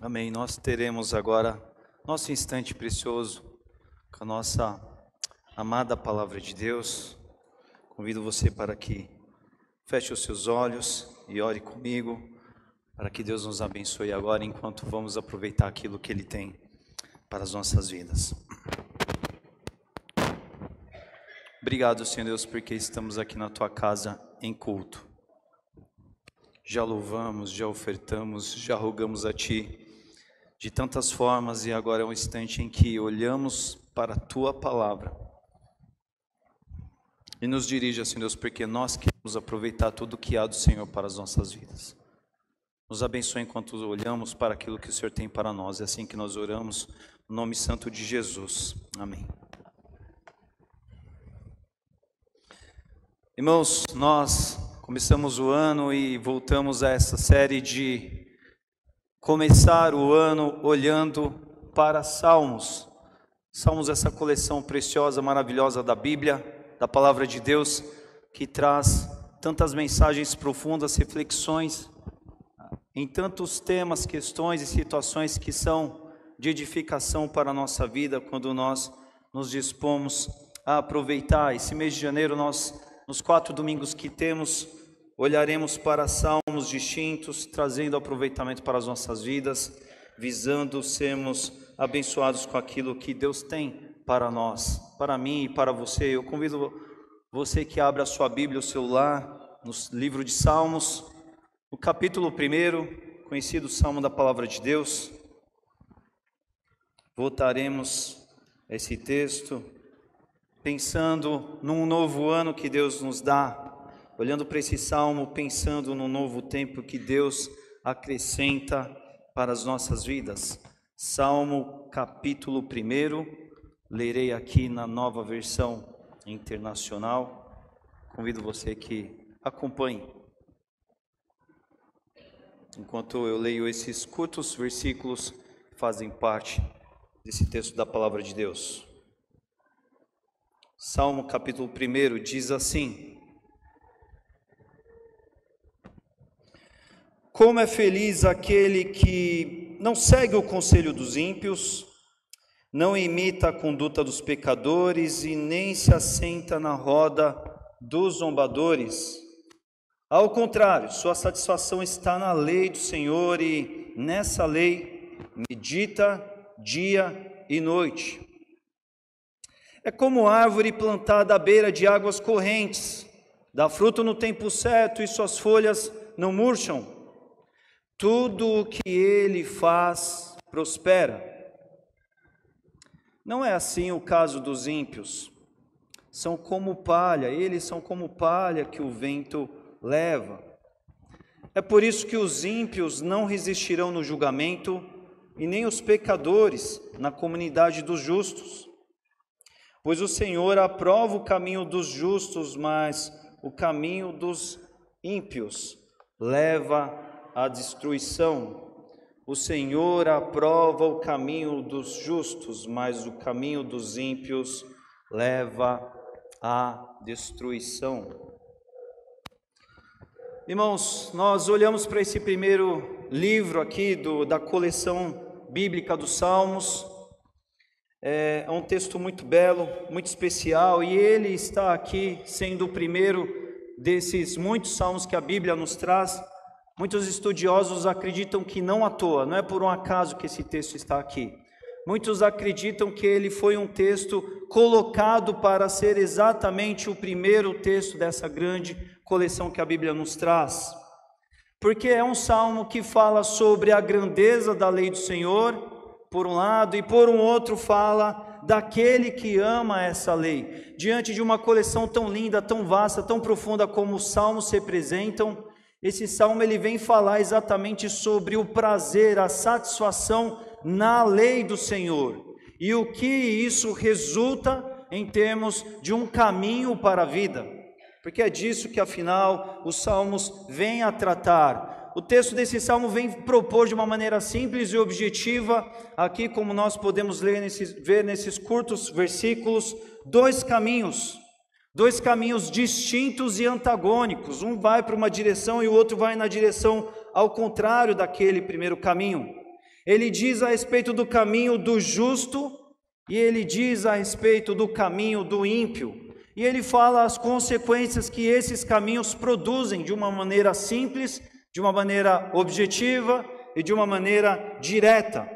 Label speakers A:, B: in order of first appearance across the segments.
A: Amém. Nós teremos agora nosso instante precioso com a nossa amada palavra de Deus. Convido você para que feche os seus olhos e ore comigo, para que Deus nos abençoe agora, enquanto vamos aproveitar aquilo que Ele tem para as nossas vidas. Obrigado, Senhor Deus, porque estamos aqui na Tua casa em culto. Já louvamos, já ofertamos, já rogamos a Ti de tantas formas, e agora é um instante em que olhamos para a Tua palavra e nos dirija, Senhor Deus, porque nós queremos aproveitar tudo o que há do Senhor para as nossas vidas. Nos abençoe enquanto olhamos para aquilo que o Senhor tem para nós. É assim que nós oramos, no nome santo de Jesus. Amém. Irmãos, nós começamos o ano e voltamos a essa série de começar o ano olhando para Salmos. Salmos, essa coleção preciosa, maravilhosa da Bíblia, da Palavra de Deus, que traz tantas mensagens profundas, reflexões em tantos temas, questões e situações que são de edificação para a nossa vida, quando nós nos dispomos a aproveitar. Esse mês de janeiro, nós, nos 4 domingos que temos, olharemos para salmos distintos, trazendo aproveitamento para as nossas vidas, visando sermos abençoados com aquilo que Deus tem para nós, para mim e para você. Eu convido você que abra a sua Bíblia, o celular, no livro de Salmos, o capítulo 1, conhecido Salmo da Palavra de Deus. Voltaremos a esse texto, pensando num novo ano que Deus nos dá, olhando para esse salmo, pensando no novo tempo que Deus acrescenta para as nossas vidas. Salmo capítulo 1, lerei aqui na Nova Versão Internacional. Convido você que acompanhe, enquanto eu leio esses curtos versículos que fazem parte desse texto da Palavra de Deus. Salmo capítulo 1 diz assim: Como é feliz aquele que não segue o conselho dos ímpios, não imita a conduta dos pecadores e nem se assenta na roda dos zombadores. Ao contrário, sua satisfação está na lei do Senhor e nessa lei medita dia e noite. É como árvore plantada à beira de águas correntes, dá fruto no tempo certo e suas folhas não murcham. Tudo o que ele faz prospera. Não é assim o caso dos ímpios. São como palha, eles são como palha que o vento leva. É por isso que os ímpios não resistirão no julgamento, e nem os pecadores na comunidade dos justos. Pois o Senhor aprova o caminho dos justos, mas o caminho dos ímpios leva à destruição. O Senhor aprova o caminho dos justos, mas o caminho dos ímpios leva à destruição. Irmãos, nós olhamos para esse primeiro livro aqui da coleção bíblica dos Salmos. É um texto muito belo, muito especial, e ele está aqui sendo o primeiro desses muitos salmos que a Bíblia nos traz. Muitos estudiosos acreditam que não à toa, não é por um acaso que esse texto está aqui. Muitos acreditam que ele foi um texto colocado para ser exatamente o primeiro texto dessa grande coleção que a Bíblia nos traz. Porque é um salmo que fala sobre a grandeza da lei do Senhor, por um lado, e por um outro fala daquele que ama essa lei. Diante de uma coleção tão linda, tão vasta, tão profunda como os salmos representam, esse salmo ele vem falar exatamente sobre o prazer, a satisfação na lei do Senhor, e o que isso resulta em termos de um caminho para a vida, porque é disso que afinal os salmos vêm a tratar. O texto desse salmo vem propor de uma maneira simples e objetiva, aqui como nós podemos ver nesses curtos versículos, dois caminhos distintos e antagônicos. Um vai para uma direção e o outro vai na direção ao contrário daquele primeiro caminho. Ele diz a respeito do caminho do justo e ele diz a respeito do caminho do ímpio. E ele fala as consequências que esses caminhos produzem de uma maneira simples, de uma maneira objetiva e de uma maneira direta.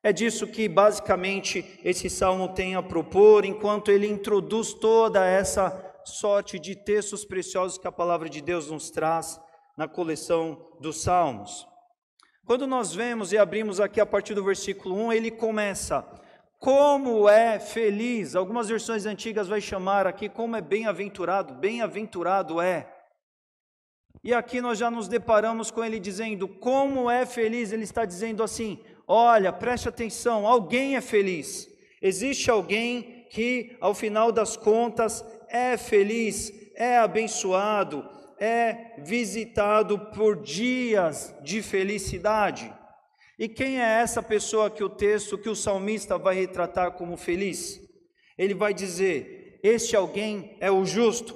A: É disso que basicamente esse salmo tem a propor, enquanto ele introduz toda essa sorte de textos preciosos que a palavra de Deus nos traz na coleção dos salmos. Quando nós vemos e abrimos aqui a partir do versículo 1, ele começa: como é feliz. Algumas versões antigas vai chamar aqui como é bem-aventurado, bem-aventurado é. E aqui nós já nos deparamos com ele dizendo como é feliz. Ele está dizendo assim: olha, preste atenção, alguém é feliz. Existe alguém que ao final das contas é feliz, é abençoado, é visitado por dias de felicidade. E quem é essa pessoa que o salmista vai retratar como feliz? Ele vai dizer: este alguém é o justo,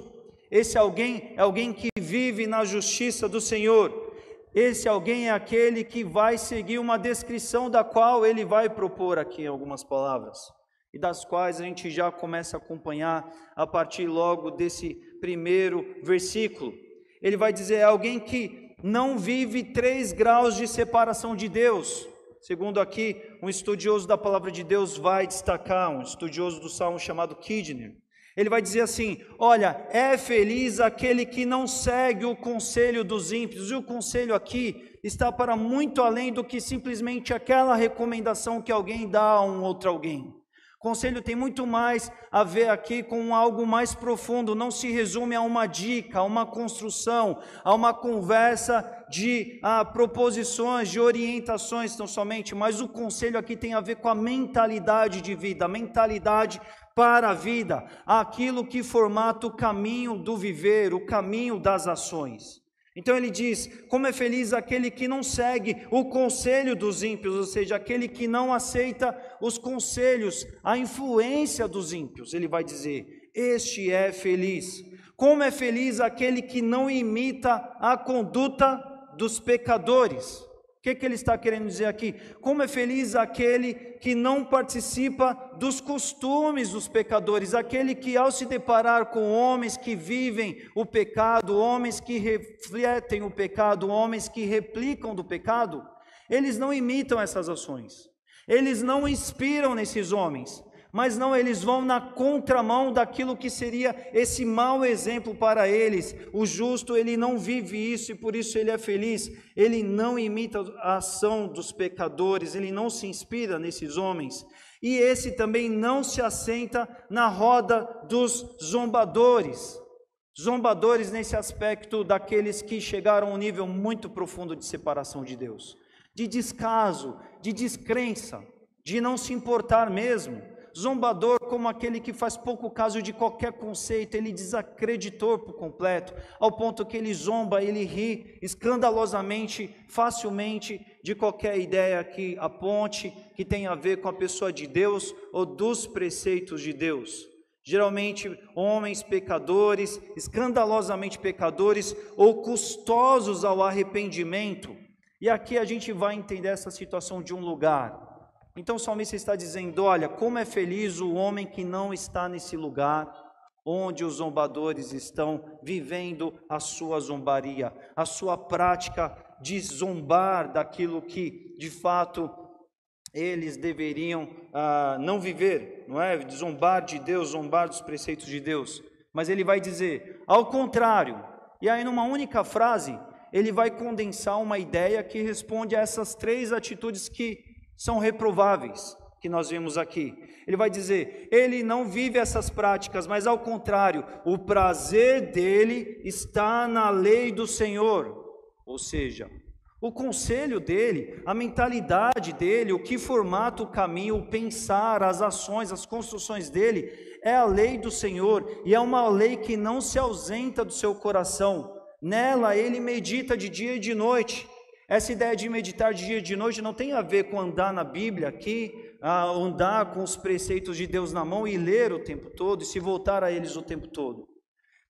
A: esse alguém é alguém que vive na justiça do Senhor, esse alguém é aquele que vai seguir uma descrição da qual ele vai propor aqui em algumas palavras, e das quais a gente já começa a acompanhar a partir logo desse primeiro versículo. Ele vai dizer: é alguém que não vive 3 graus de separação de Deus, segundo aqui um estudioso da palavra de Deus vai destacar, um estudioso do Salmo chamado Kidner. Ele vai dizer assim: olha, é feliz aquele que não segue o conselho dos ímpios. E o conselho aqui está para muito além do que simplesmente aquela recomendação que alguém dá a um outro alguém. Conselho tem muito mais a ver aqui com algo mais profundo, não se resume a uma dica, a uma construção, a uma conversa de proposições, de orientações tão somente, mas o conselho aqui tem a ver com a mentalidade de vida, a mentalidade para a vida, aquilo que formata o caminho do viver, o caminho das ações. Então ele diz: como é feliz aquele que não segue o conselho dos ímpios, ou seja, aquele que não aceita os conselhos, a influência dos ímpios. Ele vai dizer: este é feliz. Como é feliz aquele que não imita a conduta dos pecadores. O que ele está querendo dizer aqui? Como é feliz aquele que não participa dos costumes dos pecadores, aquele que ao se deparar com homens que vivem o pecado, homens que refletem o pecado, homens que replicam do pecado, eles não imitam essas ações, eles não inspiram nesses homens, mas não, eles vão na contramão daquilo que seria esse mau exemplo para eles. O justo, ele não vive isso e por isso ele é feliz. Ele não imita a ação dos pecadores, ele não se inspira nesses homens. E esse também não se assenta na roda dos zombadores. Zombadores nesse aspecto daqueles que chegaram a um nível muito profundo de separação de Deus, de descaso, de descrença, de não se importar mesmo. Zombador como aquele que faz pouco caso de qualquer conceito, ele desacreditou por completo, ao ponto que ele zomba, ele ri escandalosamente, facilmente, de qualquer ideia que aponte, que tenha a ver com a pessoa de Deus ou dos preceitos de Deus. Geralmente homens pecadores, escandalosamente pecadores ou custosos ao arrependimento. E aqui a gente vai entender essa situação de um lugar. Então o salmista está dizendo: olha, como é feliz o homem que não está nesse lugar onde os zombadores estão vivendo a sua zombaria, a sua prática de zombar daquilo que de fato eles deveriam não viver, não é? Zombar de Deus, zombar dos preceitos de Deus. Mas ele vai dizer ao contrário, e aí numa única frase ele vai condensar uma ideia que responde a essas 3 atitudes que são reprováveis, que nós vemos aqui. Ele vai dizer: ele não vive essas práticas, mas ao contrário, o prazer dele está na lei do Senhor. Ou seja, o conselho dele, a mentalidade dele, o que formata o caminho, o pensar, as ações, as construções dele, é a lei do Senhor, e é uma lei que não se ausenta do seu coração. Nela ele medita de dia e de noite. Essa ideia de meditar de dia e de noite não tem a ver com andar na Bíblia aqui, andar com os preceitos de Deus na mão e ler o tempo todo e se voltar a eles o tempo todo.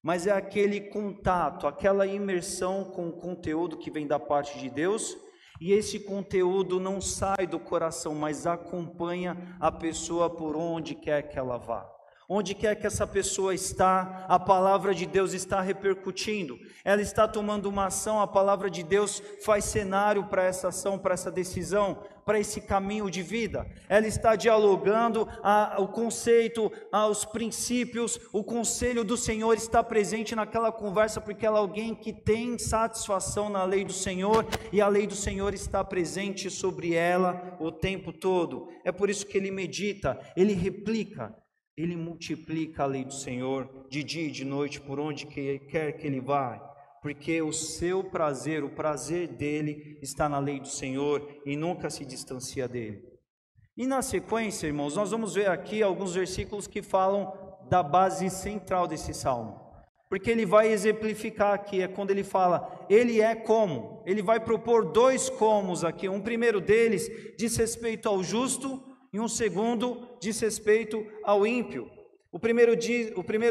A: Mas é aquele contato, aquela imersão com o conteúdo que vem da parte de Deus E esse conteúdo não sai do coração, mas acompanha a pessoa por onde quer que ela vá. Onde quer que essa pessoa está, a palavra de Deus está repercutindo. Ela está tomando uma ação, a palavra de Deus faz cenário para essa ação, para essa decisão, para esse caminho de vida. Ela está dialogando, o conceito, os princípios, o conselho do Senhor está presente naquela conversa, porque ela é alguém que tem satisfação na lei do Senhor, e a lei do Senhor está presente sobre ela o tempo todo. É por isso que ele medita, ele replica, ele multiplica a lei do Senhor de dia e de noite, por onde quer que ele vá, porque o seu prazer, o prazer dele está na lei do Senhor e nunca se distancia dele. E na sequência, irmãos, nós vamos ver aqui alguns versículos que falam da base central desse salmo, porque ele vai exemplificar aqui, é quando ele fala, ele é como, ele vai propor dois comos aqui, um primeiro deles diz respeito ao justo, e um segundo diz respeito ao ímpio. O primeiro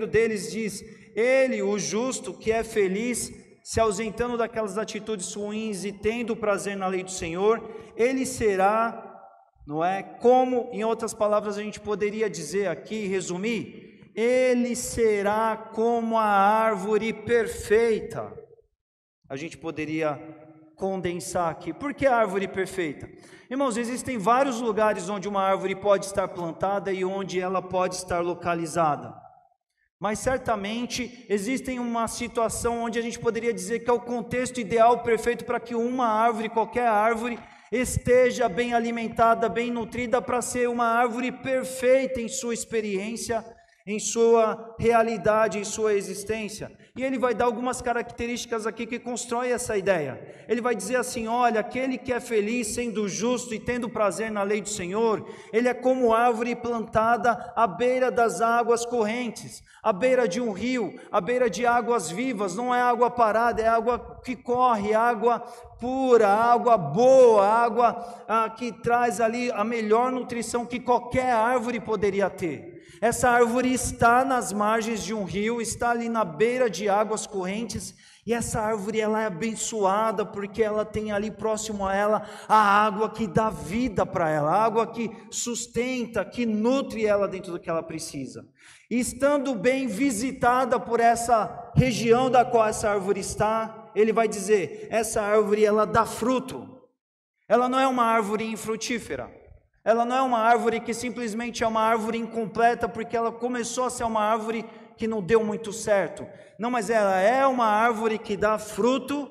A: deles diz, ele, o justo, que é feliz, se ausentando daquelas atitudes ruins e tendo prazer na lei do Senhor, ele será, não é? Como, em outras palavras, a gente poderia dizer aqui, resumir, ele será como a árvore perfeita. A gente poderia condensar aqui. Por que a árvore perfeita? Irmãos, existem vários lugares onde uma árvore pode estar plantada e onde ela pode estar localizada. Mas certamente existem uma situação onde a gente poderia dizer que é o contexto ideal, perfeito para que uma árvore, qualquer árvore, esteja bem alimentada, bem nutrida, para ser uma árvore perfeita em sua experiência, em sua realidade, em sua existência. E ele vai dar algumas características aqui que constroem essa ideia. Ele vai dizer assim, olha, aquele que é feliz sendo justo e tendo prazer na lei do Senhor, ele é como árvore plantada à beira das águas correntes, à beira de um rio, à beira de águas vivas, não é água parada, é água que corre, água pura, água boa, água que traz ali a melhor nutrição que qualquer árvore poderia ter. Essa árvore está nas margens de um rio, está ali na beira de águas correntes, e essa árvore ela é abençoada, porque ela tem ali próximo a ela a água que dá vida para ela, a água que sustenta, que nutre ela dentro do que ela precisa. E estando bem visitada por essa região da qual essa árvore está, ele vai dizer, essa árvore ela dá fruto, ela não é uma árvore infrutífera. Ela não é uma árvore que simplesmente é uma árvore incompleta, porque ela começou a ser uma árvore que não deu muito certo. Não, mas ela é uma árvore que dá fruto,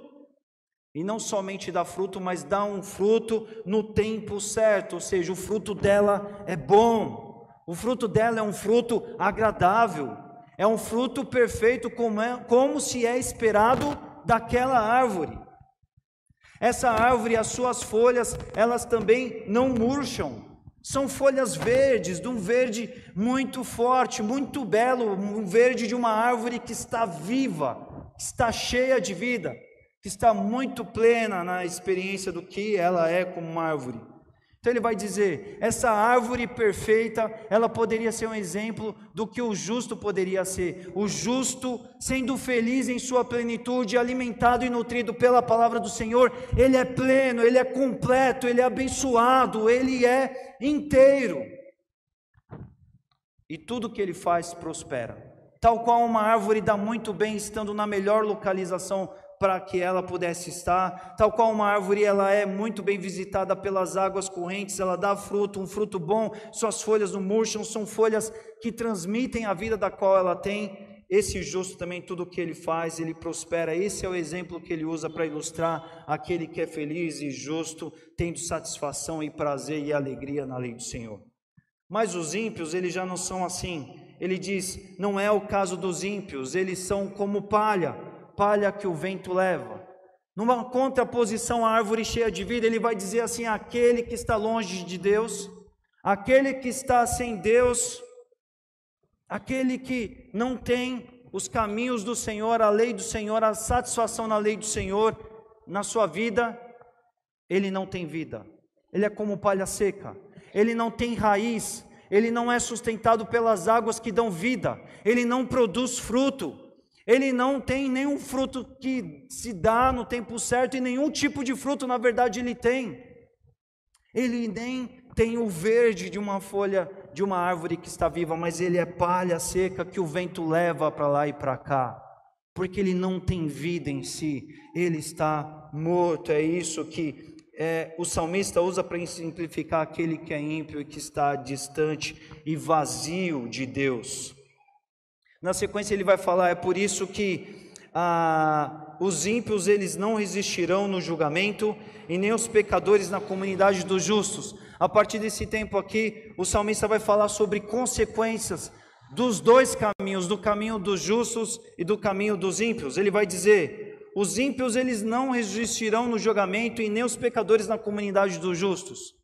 A: e não somente dá fruto, mas dá um fruto no tempo certo, ou seja, o fruto dela é bom, o fruto dela é um fruto agradável, é um fruto perfeito, como se é esperado daquela árvore. Essa árvore, as suas folhas, elas também não murcham. São folhas verdes, de um verde muito forte, muito belo, um verde de uma árvore que está viva, que está cheia de vida, que está muito plena na experiência do que ela é como uma árvore. Então ele vai dizer, essa árvore perfeita, ela poderia ser um exemplo do que o justo poderia ser. O justo, sendo feliz em sua plenitude, alimentado e nutrido pela palavra do Senhor, ele é pleno, ele é completo, ele é abençoado, ele é inteiro. E tudo que ele faz prospera. Tal qual uma árvore dá muito bem estando na melhor localização para que ela pudesse estar, tal qual uma árvore, ela é muito bem visitada pelas águas correntes, ela dá fruto, um fruto bom, suas folhas não murcham, são folhas que transmitem a vida da qual ela tem. Esse justo também, tudo o que ele faz, ele prospera. Esse é o exemplo que ele usa para ilustrar aquele que é feliz e justo, tendo satisfação e prazer e alegria na lei do Senhor. Mas os ímpios, eles já não são assim. Ele diz, não é o caso dos ímpios, eles são como palha que o vento leva. Numa contraposição à árvore cheia de vida, ele vai dizer assim, aquele que está longe de Deus, aquele que está sem Deus, aquele que não tem os caminhos do Senhor, a lei do Senhor, a satisfação na lei do Senhor, na sua vida, ele não tem vida, ele é como palha seca, ele não tem raiz, ele não é sustentado pelas águas que dão vida, ele não produz fruto, Ele não tem nenhum fruto que se dá no tempo certo, e nenhum tipo de fruto, na verdade, ele tem. Ele nem tem o verde de uma folha de uma árvore que está viva, mas ele é palha seca que o vento leva para lá e para cá, porque ele não tem vida em si, ele está morto. É isso que o salmista usa para simplificar aquele que é ímpio e que está distante e vazio de Deus. Na sequência ele vai falar, é por isso que os ímpios eles não resistirão no julgamento, e nem os pecadores na comunidade dos justos. A partir desse tempo aqui, o salmista vai falar sobre consequências dos dois caminhos, do caminho dos justos e do caminho dos ímpios. Ele vai dizer, os ímpios eles não resistirão no julgamento, e nem os pecadores na comunidade dos justos.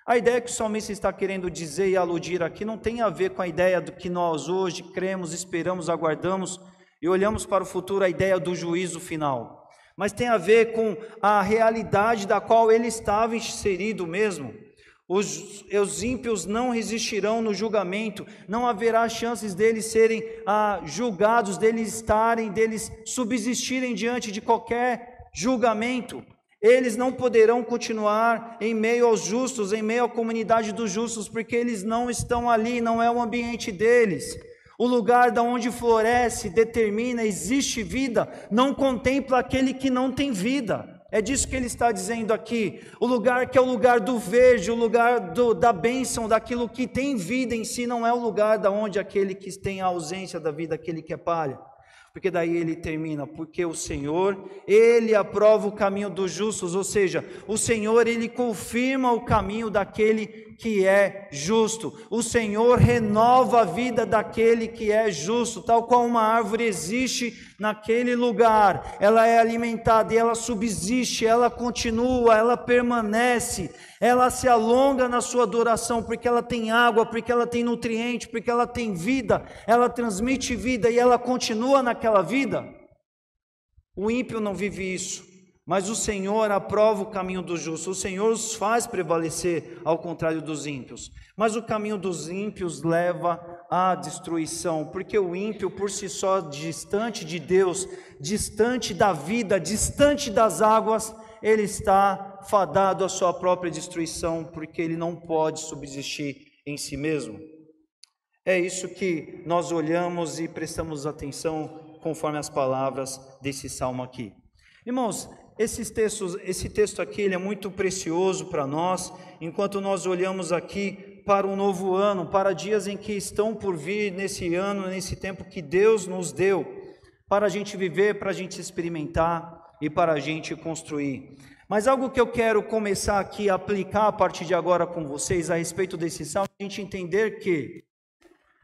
A: A ideia que o salmista está querendo dizer e aludir aqui não tem a ver com a ideia do que nós hoje cremos, esperamos, aguardamos e olhamos para o futuro, a ideia do juízo final, mas tem a ver com a realidade da qual ele estava inserido mesmo. Os ímpios não resistirão no julgamento, não haverá chances deles serem julgados, deles subsistirem diante de qualquer julgamento. Eles não poderão continuar em meio aos justos, em meio à comunidade dos justos, porque eles não estão ali, não é o ambiente deles. O lugar da onde floresce, determina, existe vida, não contempla aquele que não tem vida. É disso que ele está dizendo aqui. O lugar que é o lugar do verde, o lugar da bênção, daquilo que tem vida em si, não é o lugar da onde aquele que tem a ausência da vida, aquele que é palha. Porque daí ele termina, porque o Senhor, Ele aprova o caminho dos justos, ou seja, o Senhor, Ele confirma o caminho daquele que é justo. O Senhor renova a vida daquele que é justo, tal qual uma árvore existe naquele lugar, ela é alimentada e ela subsiste, ela continua, ela permanece, ela se alonga na sua duração, porque ela tem água, porque ela tem nutriente, porque ela tem vida, ela transmite vida e ela continua naquela vida. O ímpio não vive isso, mas o Senhor aprova o caminho dos justos, o Senhor os faz prevalecer, ao contrário dos ímpios. Mas o caminho dos ímpios leva à destruição, porque o ímpio por si só, distante de Deus, distante da vida, distante das águas, ele está fadado à sua própria destruição, porque ele não pode subsistir em si mesmo. É isso que nós olhamos e prestamos atenção conforme as palavras desse salmo aqui. Irmãos, esse texto aqui ele é muito precioso para nós, enquanto nós olhamos aqui para um novo ano, para dias em que estão por vir nesse ano, nesse tempo que Deus nos deu, para a gente viver, para a gente experimentar e para a gente construir. Mas algo que eu quero começar aqui a aplicar a partir de agora com vocês a respeito desse salmo, a gente entender que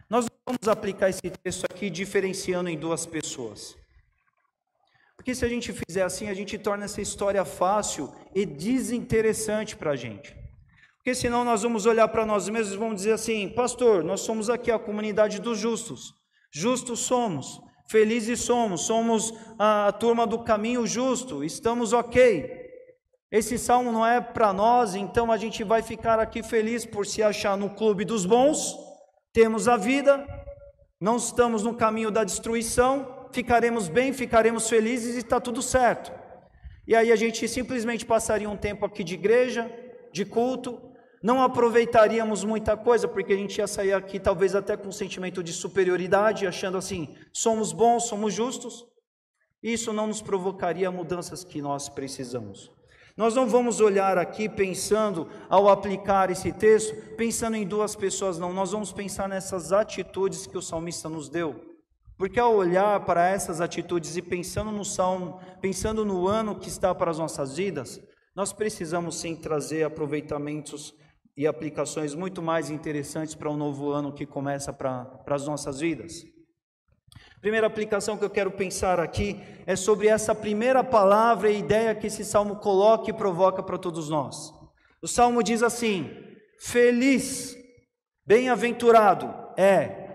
A: nós vamos aplicar esse texto aqui diferenciando em duas pessoas. Porque se a gente fizer assim, a gente torna essa história fácil e desinteressante para a gente. Porque senão nós vamos olhar para nós mesmos e vamos dizer assim, pastor, nós somos aqui a comunidade dos justos. Justos somos, felizes somos a turma do caminho justo, estamos ok. Esse salmo não é para nós, então a gente vai ficar aqui feliz por se achar no clube dos bons, temos a vida, não estamos no caminho da destruição, ficaremos bem, ficaremos felizes e está tudo certo. E aí a gente simplesmente passaria um tempo aqui de igreja, de culto, não aproveitaríamos muita coisa, porque a gente ia sair aqui talvez até com um sentimento de superioridade, achando assim, somos bons, somos justos. Isso não nos provocaria mudanças que nós precisamos. Nós não vamos olhar aqui pensando, ao aplicar esse texto, pensando em duas pessoas, não. Nós vamos pensar nessas atitudes que o salmista nos deu. Porque ao olhar para essas atitudes e pensando no salmo, pensando no ano que está para as nossas vidas, nós precisamos sim trazer aproveitamentos e aplicações muito mais interessantes para o novo ano que começa para as nossas vidas. Primeira aplicação que eu quero pensar aqui é sobre essa primeira palavra e ideia que esse salmo coloca e provoca para todos nós. O salmo diz assim, feliz, bem-aventurado é.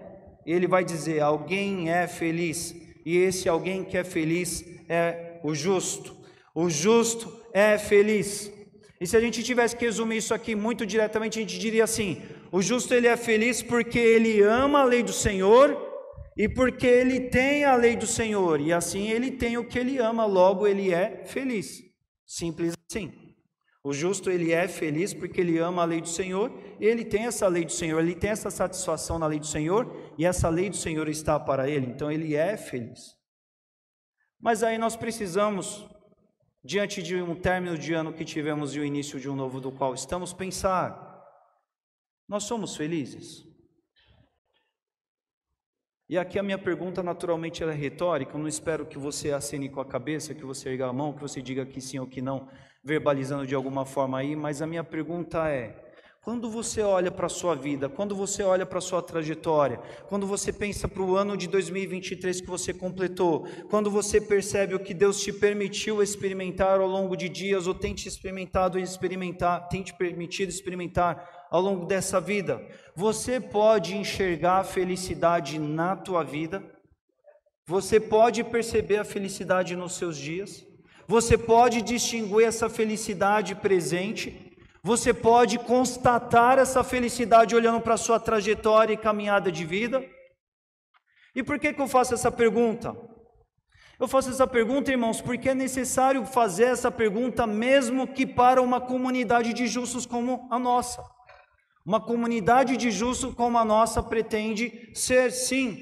A: Ele vai dizer, alguém é feliz, e esse alguém que é feliz é o justo. O justo é feliz. E se a gente tivesse que resumir isso aqui muito diretamente, a gente diria assim, o justo ele é feliz porque ele ama a lei do Senhor, e porque ele tem a lei do Senhor, e assim ele tem o que ele ama, logo ele é feliz. Simples assim. O justo, ele é feliz porque ele ama a lei do Senhor, e ele tem essa lei do Senhor, ele tem essa satisfação na lei do Senhor, e essa lei do Senhor está para ele, então ele é feliz. Mas aí nós precisamos, diante de um término de ano que tivemos e o início de um novo do qual estamos, pensar: nós somos felizes? E aqui a minha pergunta naturalmente ela é retórica, eu não espero que você acene com a cabeça, que você erga a mão, que você diga que sim ou que não, verbalizando de alguma forma aí, mas a minha pergunta é: quando você olha para a sua vida, quando você olha para a sua trajetória, quando você pensa para o ano de 2023 que você completou, quando você percebe o que Deus te permitiu experimentar ao longo de dias, ou tem te permitido experimentar ao longo dessa vida, você pode enxergar a felicidade na tua vida? Você pode perceber a felicidade nos seus dias? Você pode distinguir essa felicidade presente? Você pode constatar essa felicidade olhando para a sua trajetória e caminhada de vida? E por que eu faço essa pergunta? Eu faço essa pergunta, irmãos, porque é necessário fazer essa pergunta mesmo que para uma comunidade de justos como a nossa. Uma comunidade de justos como a nossa pretende ser, sim.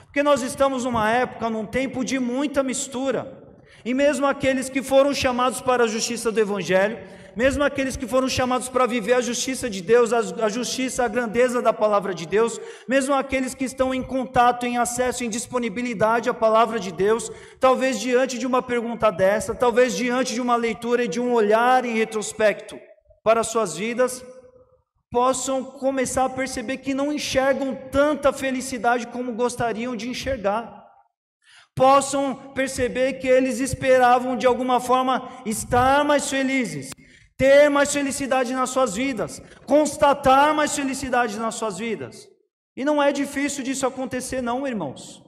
A: Porque nós estamos numa época, num tempo de muita mistura. E mesmo aqueles que foram chamados para a justiça do Evangelho, mesmo aqueles que foram chamados para viver a justiça de Deus, a justiça, a grandeza da palavra de Deus, mesmo aqueles que estão em contato, em acesso, em disponibilidade à palavra de Deus, talvez diante de uma pergunta dessa, talvez diante de uma leitura e de um olhar em retrospecto para suas vidas, possam começar a perceber que não enxergam tanta felicidade como gostariam de enxergar. Possam perceber que eles esperavam de alguma forma estar mais felizes, ter mais felicidade nas suas vidas, constatar mais felicidade nas suas vidas. E não é difícil disso acontecer não, irmãos.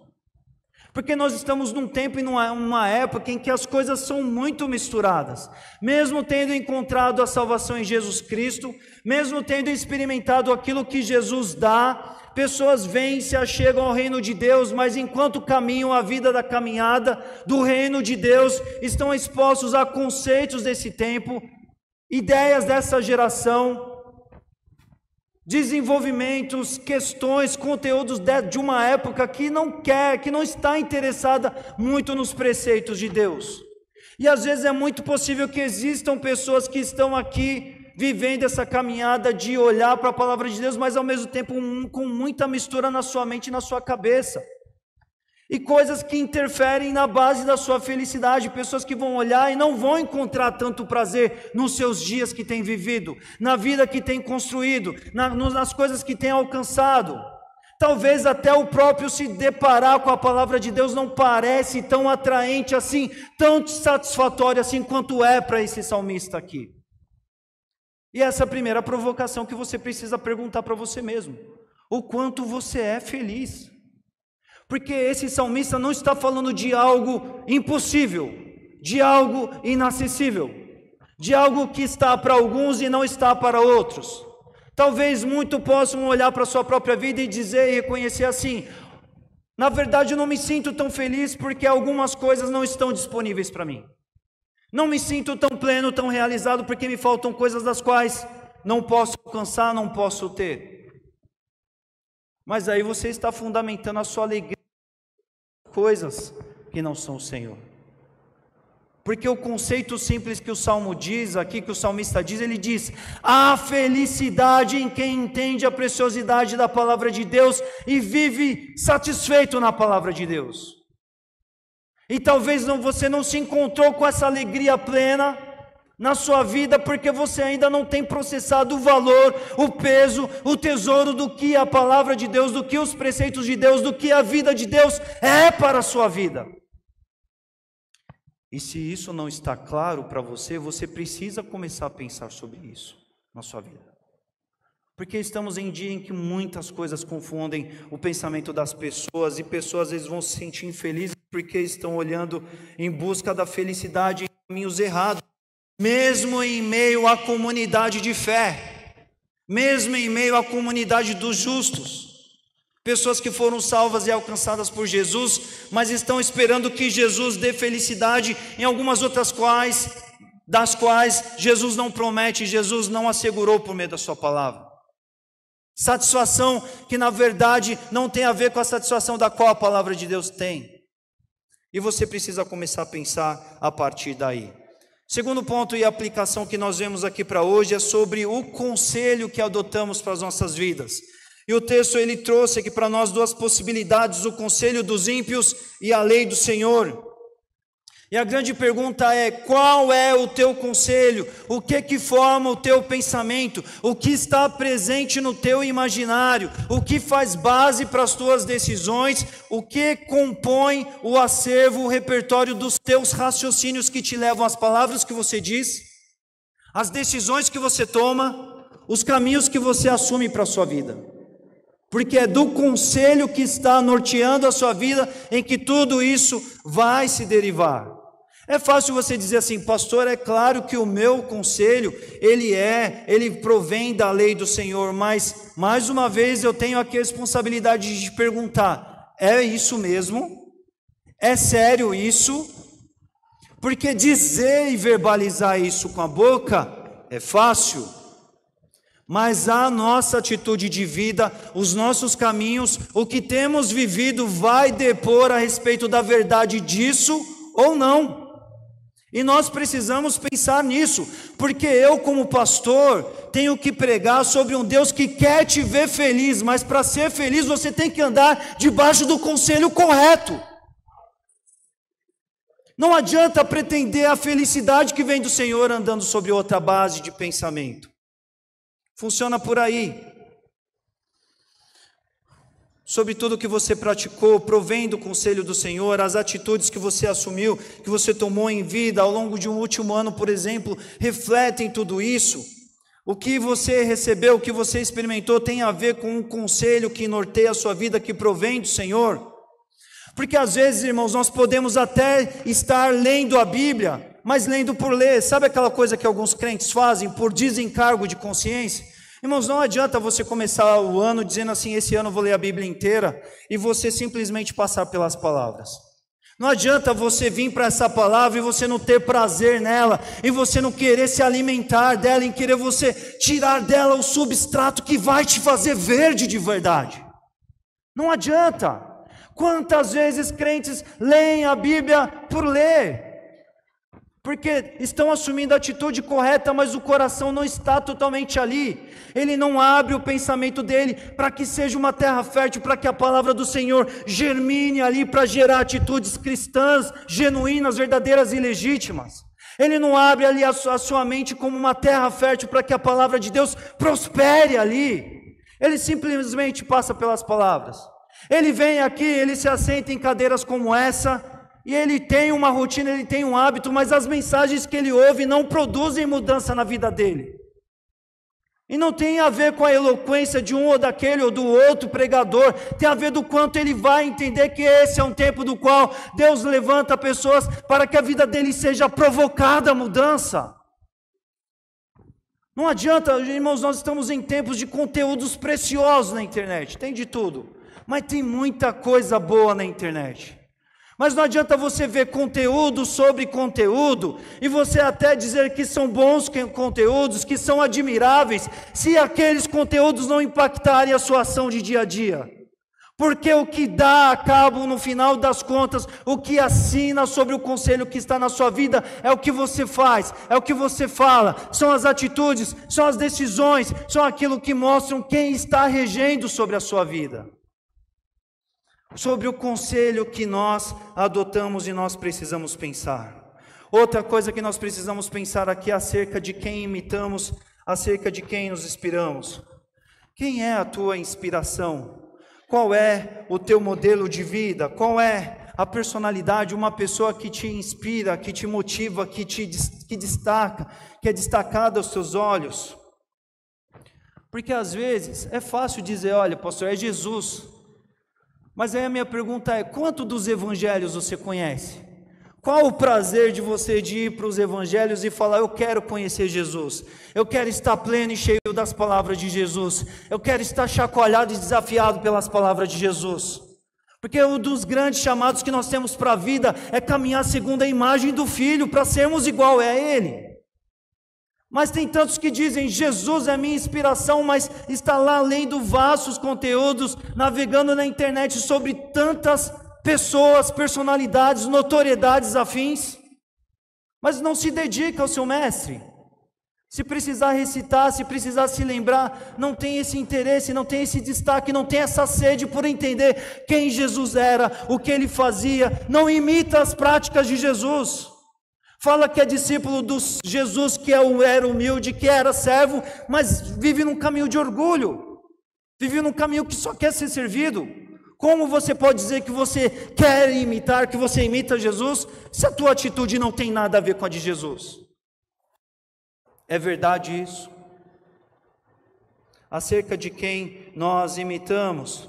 A: Porque nós estamos num tempo e numa época em que as coisas são muito misturadas. Mesmo tendo encontrado a salvação em Jesus Cristo, mesmo tendo experimentado aquilo que Jesus dá, pessoas vêm e se achegam ao reino de Deus, mas enquanto caminham a vida da caminhada do reino de Deus, estão expostos a conceitos desse tempo, ideias dessa geração, desenvolvimentos, questões, conteúdos de uma época que não está interessada muito nos preceitos de Deus. E às vezes é muito possível que existam pessoas que estão aqui vivendo essa caminhada de olhar para a palavra de Deus, mas ao mesmo tempo com muita mistura na sua mente e na sua cabeça. E coisas que interferem na base da sua felicidade, pessoas que vão olhar e não vão encontrar tanto prazer nos seus dias que têm vivido, na vida que têm construído, nas coisas que têm alcançado. Talvez até o próprio se deparar com a palavra de Deus não parece tão atraente assim, tão satisfatório assim quanto é para esse salmista aqui. E essa é a primeira provocação que você precisa perguntar para você mesmo: o quanto você é feliz? Porque esse salmista não está falando de algo impossível, de algo inacessível, de algo que está para alguns e não está para outros. Talvez muitos possam olhar para a sua própria vida e dizer e reconhecer assim: na verdade eu não me sinto tão feliz porque algumas coisas não estão disponíveis para mim. Não me sinto tão pleno, tão realizado porque me faltam coisas das quais não posso alcançar, não posso ter. Mas aí você está fundamentando a sua alegria em coisas que não são o Senhor. Porque o conceito simples que o Salmo diz aqui, que o salmista diz, ele diz: há felicidade em quem entende a preciosidade da palavra de Deus e vive satisfeito na palavra de Deus. E talvez você não se encontrou com essa alegria plena na sua vida, porque você ainda não tem processado o valor, o peso, o tesouro do que a palavra de Deus, do que os preceitos de Deus, do que a vida de Deus é para a sua vida. E se isso não está claro para você, você precisa começar a pensar sobre isso na sua vida. Porque estamos em dia em que muitas coisas confundem o pensamento das pessoas, e pessoas às vezes vão se sentir infelizes porque estão olhando em busca da felicidade em caminhos errados. Mesmo em meio à comunidade de fé, mesmo em meio à comunidade dos justos, Pessoas que foram salvas e alcançadas por Jesus, mas estão esperando que Jesus dê felicidade em algumas outras das quais Jesus não promete, Jesus não assegurou por meio da sua palavra. Satisfação que na verdade não tem a ver com a satisfação da qual a palavra de Deus tem. E você precisa começar a pensar a partir daí. Segundo ponto e aplicação que nós vemos aqui para hoje é sobre o conselho que adotamos para as nossas vidas. E o texto ele trouxe aqui para nós duas possibilidades, o conselho dos ímpios e a lei do Senhor. E a grande pergunta é: qual é o teu conselho? O que forma o teu pensamento? O que está presente no teu imaginário? O que faz base para as tuas decisões? O que compõe o acervo, o repertório dos teus raciocínios que te levam às palavras que você diz, às decisões que você toma, os caminhos que você assume para a sua vida? Porque é do conselho que está norteando a sua vida em que tudo isso vai se derivar. É fácil você dizer assim: pastor, é claro que o meu conselho, ele provém da lei do Senhor, mas, mais uma vez, eu tenho aqui a responsabilidade de perguntar: é isso mesmo? É sério isso? Porque dizer e verbalizar isso com a boca é fácil, mas a nossa atitude de vida, os nossos caminhos, o que temos vivido vai depor a respeito da verdade disso ou não. E nós precisamos pensar nisso, porque eu como pastor tenho que pregar sobre um Deus que quer te ver feliz, mas para ser feliz você tem que andar debaixo do conselho correto. Não adianta pretender a felicidade que vem do Senhor andando sobre outra base de pensamento. Funciona por aí. Sobre tudo que você praticou, provém do conselho do Senhor, as atitudes que você assumiu, que você tomou em vida ao longo de um último ano, por exemplo, refletem tudo isso. O que você recebeu, o que você experimentou tem a ver com um conselho que norteia a sua vida, que provém do Senhor. Porque às vezes, irmãos, nós podemos até estar lendo a Bíblia, mas lendo por ler. Sabe aquela coisa que alguns crentes fazem por desencargo de consciência? Irmãos, não adianta você começar o ano dizendo assim: esse ano eu vou ler a Bíblia inteira, e você simplesmente passar pelas palavras. Não adianta você vir para essa palavra e você não ter prazer nela, e você não querer se alimentar dela, em querer você tirar dela o substrato que vai te fazer verde de verdade. Não adianta. Quantas vezes crentes leem a Bíblia por ler? Porque estão assumindo a atitude correta, mas o coração não está totalmente ali. Ele não abre o pensamento dele para que seja uma terra fértil, para que a palavra do Senhor germine ali, para gerar atitudes cristãs, genuínas, verdadeiras e legítimas. Ele não abre ali a sua mente como uma terra fértil para que a palavra de Deus prospere ali. Ele simplesmente passa pelas palavras. Ele vem aqui, ele se assenta em cadeiras como essa, e ele tem uma rotina, ele tem um hábito, mas as mensagens que ele ouve não produzem mudança na vida dele. E não tem a ver com a eloquência de um ou daquele ou do outro pregador, tem a ver do quanto ele vai entender que esse é um tempo do qual Deus levanta pessoas para que a vida dele seja provocada a mudança. Não adianta, irmãos, nós estamos em tempos de conteúdos preciosos na internet, tem de tudo, mas tem muita coisa boa na internet. Mas não adianta você ver conteúdo sobre conteúdo, e você até dizer que são bons conteúdos, que são admiráveis, se aqueles conteúdos não impactarem a sua ação de dia a dia. Porque o que dá a cabo no final das contas, o que assina sobre o conselho que está na sua vida, é o que você faz, é o que você fala, são as atitudes, são as decisões, são aquilo que mostram quem está regendo sobre a sua vida. Sobre o conselho que nós adotamos e nós precisamos pensar. Outra coisa que nós precisamos pensar aqui é acerca de quem imitamos, acerca de quem nos inspiramos. Quem é a tua inspiração? Qual é o teu modelo de vida? Qual é a personalidade, uma pessoa que te inspira, que te motiva, que destaca, que é destacada aos teus olhos? Porque às vezes é fácil dizer: olha, pastor, é Jesus. Mas aí a minha pergunta é: quanto dos evangelhos você conhece? Qual o prazer de você ir para os evangelhos e falar: eu quero conhecer Jesus, eu quero estar pleno e cheio das palavras de Jesus, eu quero estar chacoalhado e desafiado pelas palavras de Jesus? Porque um dos grandes chamados que nós temos para a vida é caminhar segundo a imagem do Filho, para sermos igual a Ele. Mas tem tantos que dizem: Jesus é minha inspiração, mas está lá lendo vastos conteúdos, navegando na internet sobre tantas pessoas, personalidades, notoriedades afins, mas não se dedica ao seu mestre. Se precisar recitar, se precisar se lembrar, não tem esse interesse, não tem esse destaque, não tem essa sede por entender quem Jesus era, o que ele fazia, não imita as práticas de Jesus. Fala que é discípulo do Jesus, que era humilde, que era servo, mas vive num caminho de orgulho, vive num caminho que só quer ser servido. Como você pode dizer que você quer imitar, que você imita Jesus, se a tua atitude não tem nada a ver com a de Jesus? É verdade isso? Acerca de quem nós imitamos.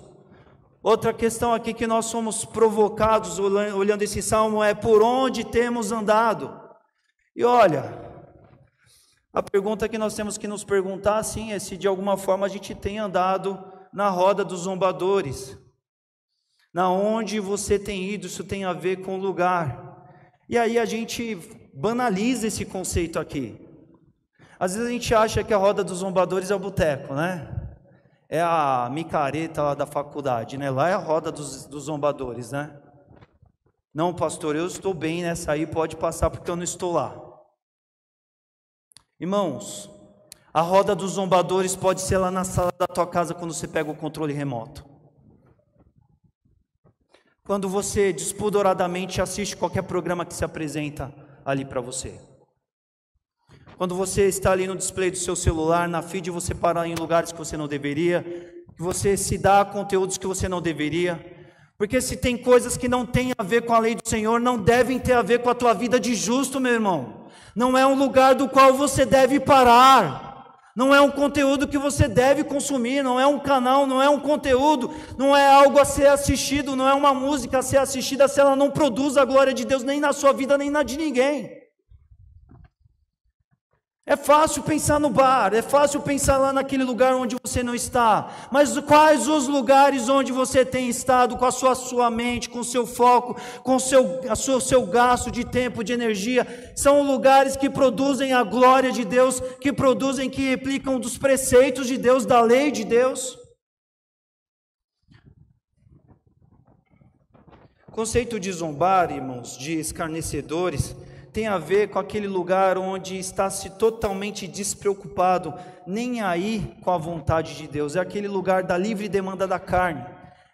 A: Outra questão aqui que nós somos provocados olhando esse salmo é: por onde temos andado? E olha, a pergunta que nós temos que nos perguntar assim é se de alguma forma a gente tem andado na roda dos zombadores. Na onde você tem ido, isso tem a ver com o lugar. E aí a gente banaliza esse conceito aqui. Às vezes a gente acha que a roda dos zombadores é o boteco, né? É a micareta lá da faculdade, né? Lá é a roda dos zombadores, né? Não, pastor, eu estou bem nessa aí, pode passar porque eu não estou lá. Irmãos, a roda dos zombadores pode ser lá na sala da tua casa quando você pega o controle remoto. Quando você despudoradamente assiste qualquer programa que se apresenta ali para você. Quando você está ali no display do seu celular, na feed, você para em lugares que você não deveria, que você se dá a conteúdos que você não deveria, porque se tem coisas que não têm a ver com a lei do Senhor, não devem ter a ver com a tua vida de justo, meu irmão. Não é um lugar do qual você deve parar, não é um conteúdo que você deve consumir, não é um canal, não é um conteúdo, não é algo a ser assistido, não é uma música a ser assistida se ela não produz a glória de Deus nem na sua vida, nem na de ninguém. É fácil pensar no bar, é fácil pensar lá naquele lugar onde você não está, mas quais os lugares onde você tem estado com a sua mente, com o seu foco, com o seu gasto de tempo, de energia? São lugares que produzem a glória de Deus, que produzem, que replicam dos preceitos de Deus, da lei de Deus? O conceito de zombar, irmãos, de escarnecedores, tem a ver com aquele lugar onde está-se totalmente despreocupado, nem aí com a vontade de Deus. É aquele lugar da livre demanda da carne.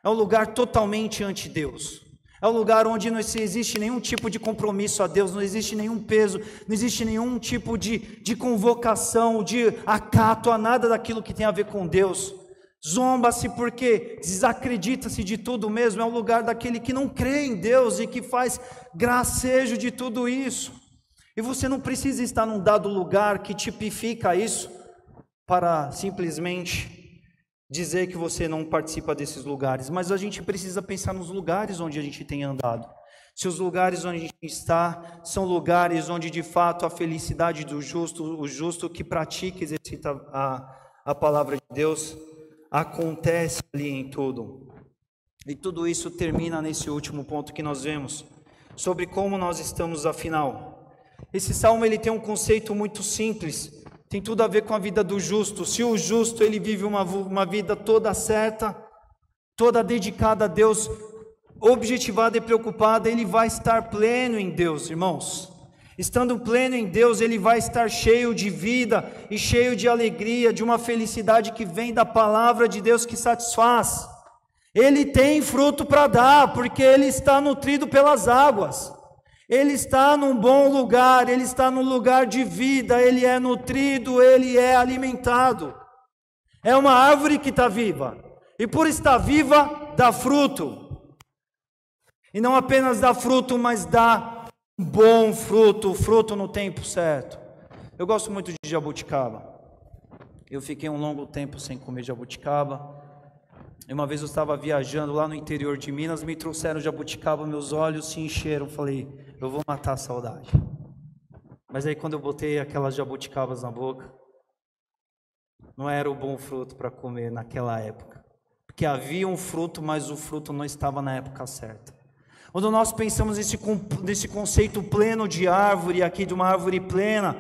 A: É um lugar totalmente anti-Deus. É um lugar onde não existe nenhum tipo de compromisso a Deus, não existe nenhum peso, não existe nenhum tipo de convocação, de acato a nada daquilo que tem a ver com Deus. Zomba-se porque desacredita-se de tudo mesmo. É um lugar daquele que não crê em Deus e que faz gracejo de tudo isso. E você não precisa estar num dado lugar que tipifica isso para simplesmente dizer que você não participa desses lugares. Mas a gente precisa pensar nos lugares onde a gente tem andado. Se os lugares onde a gente está são lugares onde de fato a felicidade do justo, o justo que pratica e exercita a palavra de Deus, acontece ali em tudo. E tudo isso termina nesse último ponto que nós vemos, sobre como nós estamos afinal. Esse salmo ele tem um conceito muito simples, tem tudo a ver com a vida do justo. Se o justo ele vive uma vida toda certa, toda dedicada a Deus, objetivada e preocupada, ele vai estar pleno em Deus, irmãos. Estando pleno em Deus, ele vai estar cheio de vida e cheio de alegria, de uma felicidade que vem da palavra de Deus que satisfaz. Ele tem fruto para dar, porque ele está nutrido pelas águas. Ele está num bom lugar, ele está num lugar de vida, ele é nutrido, ele é alimentado. É uma árvore que está viva, e por estar viva, dá fruto. E não apenas dá fruto, mas dá um bom fruto, fruto no tempo certo. Eu gosto muito de jabuticaba. Eu fiquei um longo tempo sem comer jabuticaba. E uma vez eu estava viajando lá no interior de Minas, me trouxeram jabuticaba, meus olhos se encheram, falei, eu vou matar a saudade. Mas aí quando eu botei aquelas jabuticabas na boca, não era o bom fruto para comer naquela época. Porque havia um fruto, mas o fruto não estava na época certa. Quando nós pensamos nesse conceito pleno de árvore, aqui de uma árvore plena,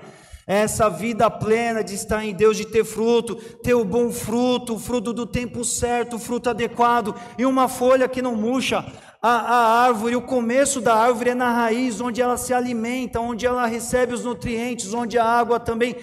A: essa vida plena de estar em Deus, de ter fruto, ter o bom fruto, o fruto do tempo certo, o fruto adequado, e uma folha que não murcha. A árvore, o começo da árvore é na raiz, onde ela se alimenta, onde ela recebe os nutrientes, onde a água também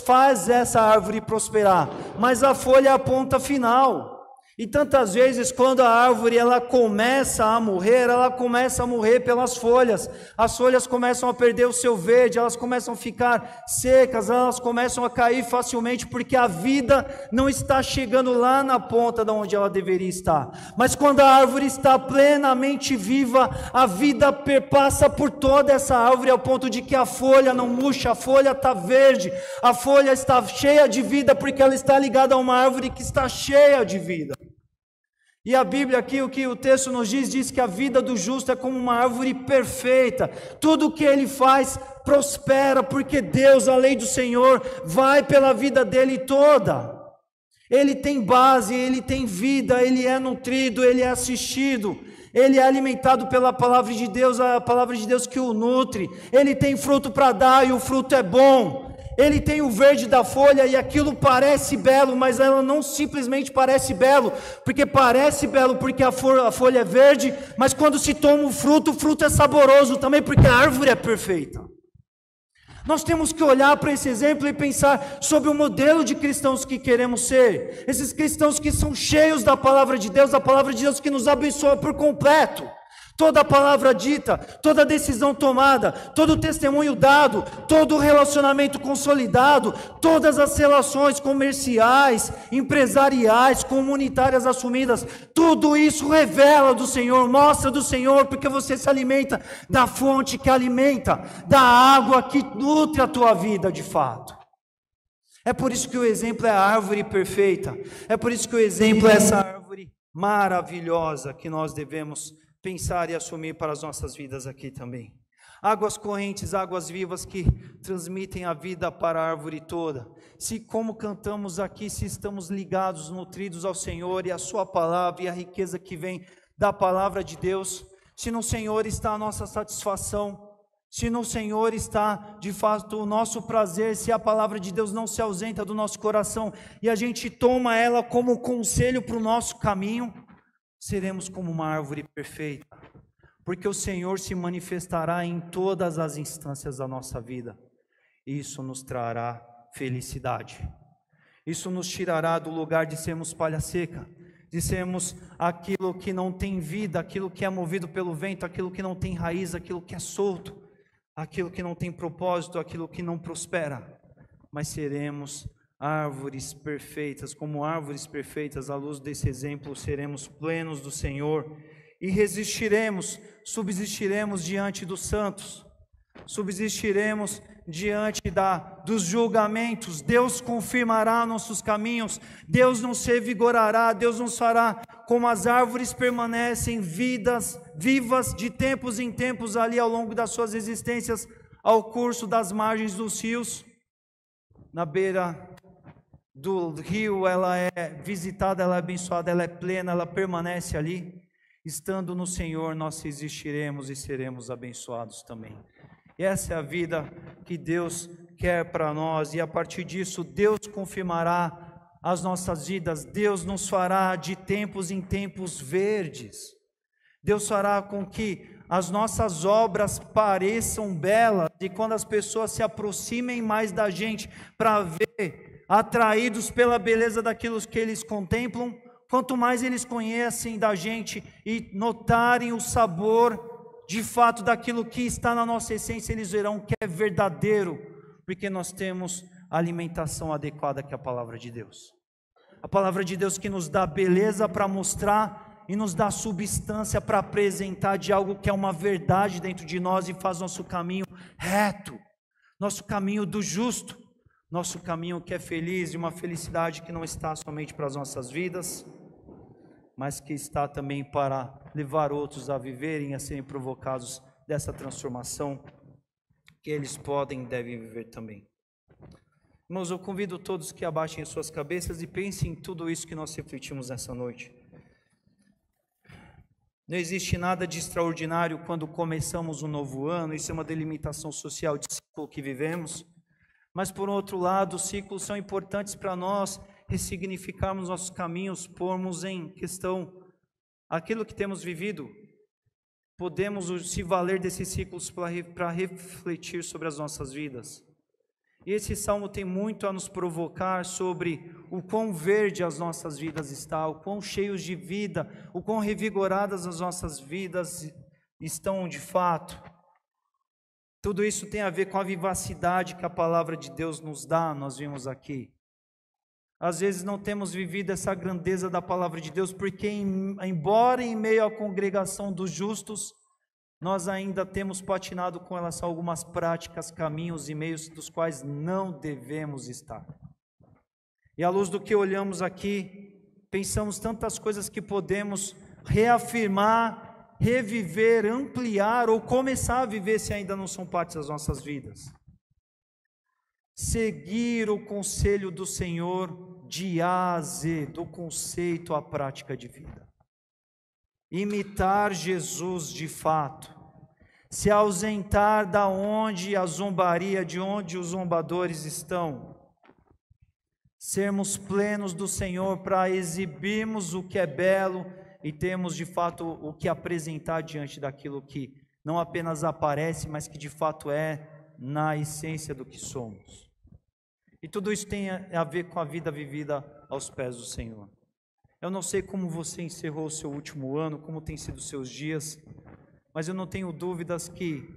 A: faz essa árvore prosperar. Mas a folha é a ponta final. E tantas vezes quando a árvore ela começa a morrer pelas folhas. As folhas começam a perder o seu verde, elas começam a ficar secas, elas começam a cair facilmente, porque a vida não está chegando lá na ponta de onde ela deveria estar. Mas quando a árvore está plenamente viva, a vida perpassa por toda essa árvore, ao ponto de que a folha não murcha, a folha está verde, a folha está cheia de vida, porque ela está ligada a uma árvore que está cheia de vida. E a Bíblia aqui, o que o texto nos diz que a vida do justo é como uma árvore perfeita. Tudo o que ele faz prospera, porque Deus, a lei do Senhor, vai pela vida dele toda. Ele tem base, ele tem vida, ele é nutrido, ele é assistido. Ele é alimentado pela palavra de Deus, a palavra de Deus que o nutre. Ele tem fruto para dar e o fruto é bom. Ele tem o verde da folha e aquilo parece belo, mas ela não simplesmente parece belo, porque a folha é verde, mas quando se toma o fruto é saboroso também, porque a árvore é perfeita. Nós temos que olhar para esse exemplo e pensar sobre o modelo de cristãos que queremos ser, esses cristãos que são cheios da palavra de Deus, a palavra de Deus que nos abençoa por completo. Toda palavra dita, toda decisão tomada, todo testemunho dado, todo relacionamento consolidado, todas as relações comerciais, empresariais, comunitárias assumidas, tudo isso revela do Senhor, mostra do Senhor, porque você se alimenta da fonte que alimenta, da água que nutre a tua vida de fato. É por isso que o exemplo é a árvore perfeita, é por isso que o exemplo é essa árvore maravilhosa que nós devemos pensar e assumir para as nossas vidas aqui também. Águas correntes, águas vivas que transmitem a vida para a árvore toda. Se como cantamos aqui, se estamos ligados, nutridos ao Senhor e a sua palavra e a riqueza que vem da palavra de Deus, se no Senhor está a nossa satisfação, se no Senhor está de fato o nosso prazer, se a palavra de Deus não se ausenta do nosso coração e a gente toma ela como conselho para o nosso caminho, seremos como uma árvore perfeita, porque o Senhor se manifestará em todas as instâncias da nossa vida. Isso nos trará felicidade, isso nos tirará do lugar de sermos palha seca, de sermos aquilo que não tem vida, aquilo que é movido pelo vento, aquilo que não tem raiz, aquilo que é solto, aquilo que não tem propósito, aquilo que não prospera, mas seremos árvores perfeitas, como árvores perfeitas. À luz desse exemplo seremos plenos do Senhor e subsistiremos diante dos santos, subsistiremos diante dos julgamentos. Deus confirmará nossos caminhos, Deus nos revigorará, Deus nos fará como as árvores permanecem vivas de tempos em tempos ali ao longo das suas existências, ao curso das margens dos rios, na beira do rio, ela é visitada, ela é abençoada, ela é plena, ela permanece ali. Estando no Senhor, nós existiremos e seremos abençoados também. E essa é a vida que Deus quer para nós, e a partir disso, Deus confirmará as nossas vidas, Deus nos fará de tempos em tempos verdes, Deus fará com que as nossas obras pareçam belas, e quando as pessoas se aproximem mais da gente para ver, atraídos pela beleza daquilo que eles contemplam, quanto mais eles conhecem da gente e notarem o sabor de fato daquilo que está na nossa essência, eles verão que é verdadeiro, porque nós temos a alimentação adequada, que é a palavra de Deus. A palavra de Deus que nos dá beleza para mostrar e nos dá substância para apresentar de algo que é uma verdade dentro de nós e faz nosso caminho reto, nosso caminho do justo, nosso caminho que é feliz, e uma felicidade que não está somente para as nossas vidas, mas que está também para levar outros a viverem, a serem provocados dessa transformação que eles podem e devem viver também. Irmãos, eu convido todos que abaixem suas cabeças e pensem em tudo isso que nós refletimos nessa noite. Não existe nada de extraordinário quando começamos um novo ano, isso é uma delimitação social de ciclo que vivemos, mas por outro lado, os ciclos são importantes para nós ressignificarmos nossos caminhos, pormos em questão aquilo que temos vivido. Podemos se valer desses ciclos para refletir sobre as nossas vidas. E esse salmo tem muito a nos provocar sobre o quão verde as nossas vidas estão, o quão cheios de vida, o quão revigoradas as nossas vidas estão de fato. Tudo isso tem a ver com a vivacidade que a palavra de Deus nos dá, nós vimos aqui. Às vezes não temos vivido essa grandeza da palavra de Deus, porque embora em meio à congregação dos justos, nós ainda temos patinado com relação a algumas práticas, caminhos e meios dos quais não devemos estar. E à luz do que olhamos aqui, pensamos tantas coisas que podemos reafirmar, reviver, ampliar ou começar a viver se ainda não são parte das nossas vidas. Seguir o conselho do Senhor de A a Z, do conceito à prática de vida. Imitar Jesus de fato, se ausentar da onde a zombaria, de onde os zombadores estão, sermos plenos do Senhor para exibirmos o que é belo e termos de fato o que apresentar diante daquilo que não apenas aparece, mas que de fato é na essência do que somos. E tudo isso tem a ver com a vida vivida aos pés do Senhor. Eu não sei como você encerrou o seu último ano, como tem sido os seus dias, mas eu não tenho dúvidas que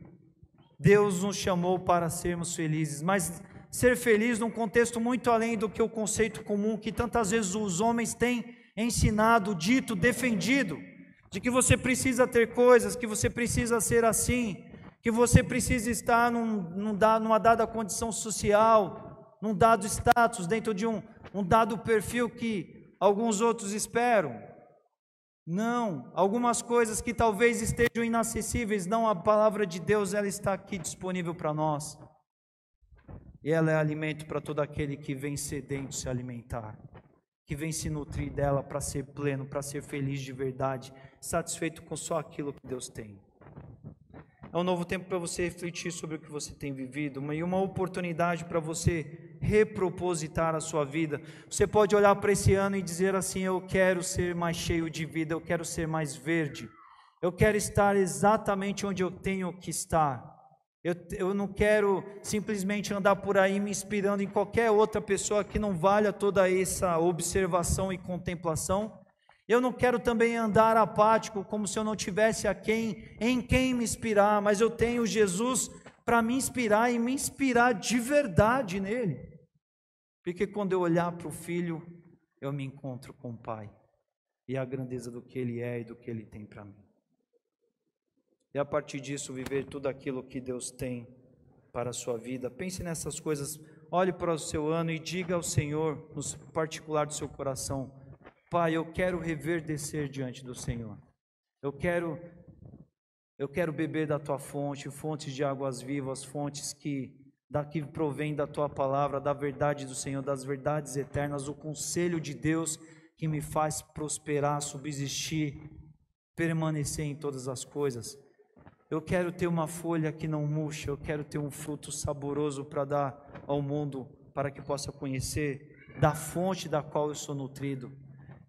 A: Deus nos chamou para sermos felizes, mas ser feliz num contexto muito além do que o conceito comum que tantas vezes os homens têm ensinado, dito, defendido, de que você precisa ter coisas, que você precisa ser assim, que você precisa estar numa dada condição social, num dado status, dentro de um dado perfil que alguns outros esperam. Não, algumas coisas que talvez estejam inacessíveis, não, a palavra de Deus, ela está aqui disponível para nós. E ela é alimento para todo aquele que vem sedento se alimentar, que vem se nutrir dela para ser pleno, para ser feliz de verdade, satisfeito com só aquilo que Deus tem. É um novo tempo para você refletir sobre o que você tem vivido, e uma oportunidade para você repropositar a sua vida. Você pode olhar para esse ano e dizer assim: eu quero ser mais cheio de vida, eu quero ser mais verde, eu quero estar exatamente onde eu tenho que estar. Eu não quero simplesmente andar por aí me inspirando em qualquer outra pessoa que não valha toda essa observação e contemplação. Eu não quero também andar apático, como se eu não tivesse em quem me inspirar, mas eu tenho Jesus para me inspirar e me inspirar de verdade nele. Porque quando eu olhar para o Filho, eu me encontro com o Pai e a grandeza do que Ele é e do que Ele tem para mim. E a partir disso viver tudo aquilo que Deus tem para a sua vida. Pense nessas coisas, olhe para o seu ano e diga ao Senhor, no particular do seu coração: Pai, eu quero reverdecer diante do Senhor. Eu quero beber da Tua fonte, fontes de águas vivas, fontes que daqui provém da Tua palavra, da verdade do Senhor, das verdades eternas, o conselho de Deus que me faz prosperar, subsistir, permanecer em todas as coisas. Eu quero ter uma folha que não murcha, eu quero ter um fruto saboroso para dar ao mundo, para que possa conhecer da fonte da qual eu sou nutrido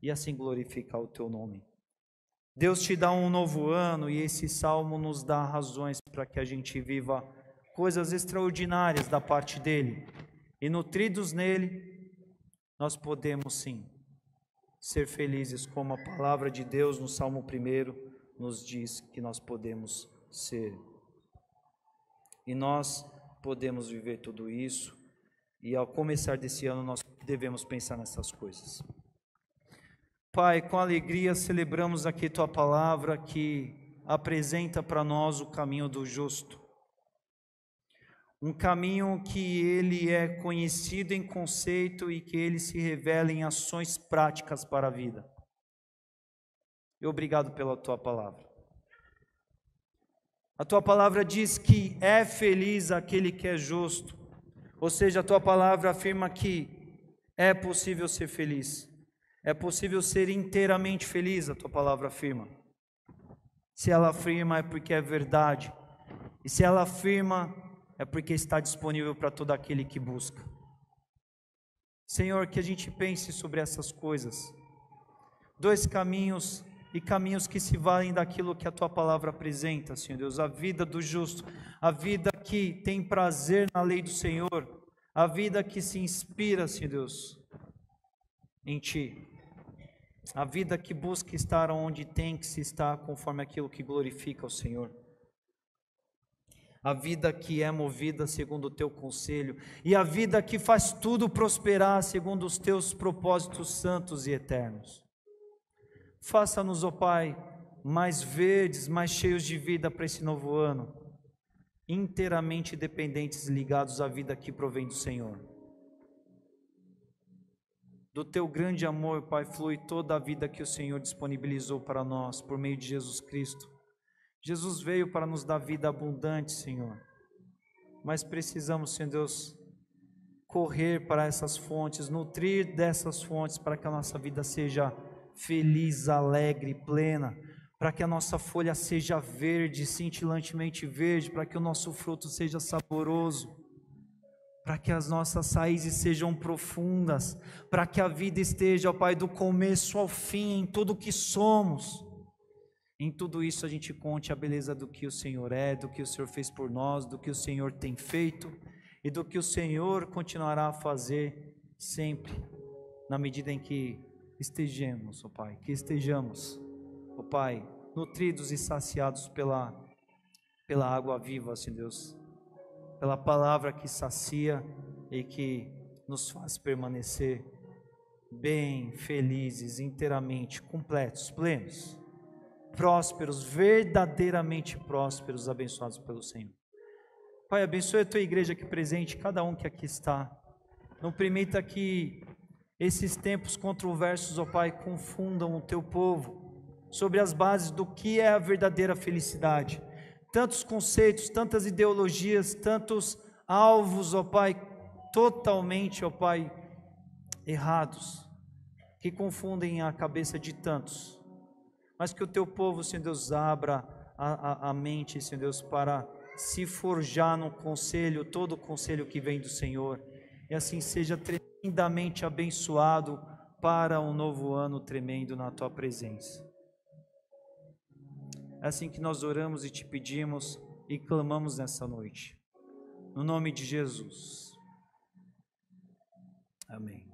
A: e assim glorificar o Teu nome. Deus te dá um novo ano e esse salmo nos dá razões para que a gente viva coisas extraordinárias da parte dEle. E nutridos nele, nós podemos sim ser felizes, como a palavra de Deus no Salmo 1 nos diz que nós podemos ser. E nós podemos viver tudo isso, e ao começar desse ano nós devemos pensar nessas coisas. Pai, com alegria celebramos aqui Tua palavra que apresenta para nós o caminho do justo. Um caminho que ele é conhecido em conceito e que ele se revela em ações práticas para a vida. e obrigado pela tua palavra. A tua palavra diz que é feliz aquele que é justo, ou seja, a tua palavra afirma que é possível ser feliz, é possível ser inteiramente feliz, a tua palavra afirma. Se ela afirma é porque é verdade, e se ela afirma é porque está disponível para todo aquele que busca. Senhor, que a gente pense sobre essas coisas, dois caminhos e caminhos que se valem daquilo que a tua palavra apresenta, Senhor Deus, a vida do justo, a vida que tem prazer na lei do Senhor, a vida que se inspira, Senhor Deus, em ti, a vida que busca estar onde tem que se estar, conforme aquilo que glorifica o Senhor, a vida que é movida segundo o teu conselho, e a vida que faz tudo prosperar segundo os teus propósitos santos e eternos. Faça-nos, ó Pai, mais verdes, mais cheios de vida para esse novo ano, inteiramente dependentes, ligados à vida que provém do Senhor. Do teu grande amor, Pai, flui toda a vida que o Senhor disponibilizou para nós, por meio de Jesus Cristo. Jesus veio para nos dar vida abundante, Senhor, mas precisamos, Senhor Deus, correr para essas fontes, nutrir dessas fontes, para que a nossa vida seja feliz, alegre, plena, para que a nossa folha seja verde, cintilantemente verde, para que o nosso fruto seja saboroso, para que as nossas raízes sejam profundas, para que a vida esteja, ó Pai, do começo ao fim, em tudo que somos. Em tudo isso a gente conte a beleza do que o Senhor é, do que o Senhor fez por nós, do que o Senhor tem feito e do que o Senhor continuará a fazer sempre, na medida em que estejamos, ó Pai, ó Pai, nutridos e saciados pela água viva, Senhor Deus, pela palavra que sacia e que nos faz permanecer bem, felizes, inteiramente, completos, plenos, prósperos, verdadeiramente prósperos, abençoados pelo Senhor. Pai, abençoe a tua igreja aqui presente, cada um que aqui está. Não permita que esses tempos controversos, ó Pai, confundam o teu povo sobre as bases do que é a verdadeira felicidade. Tantos conceitos, tantas ideologias, tantos alvos, ó Pai, totalmente, ó Pai, errados, que confundem a cabeça de tantos. Mas que o teu povo, Senhor Deus, abra a mente, Senhor Deus, para se forjar no conselho, todo o conselho que vem do Senhor, e assim seja tremendamente abençoado para um novo ano tremendo na tua presença. É assim que nós oramos e te pedimos e clamamos nessa noite, no nome de Jesus. Amém.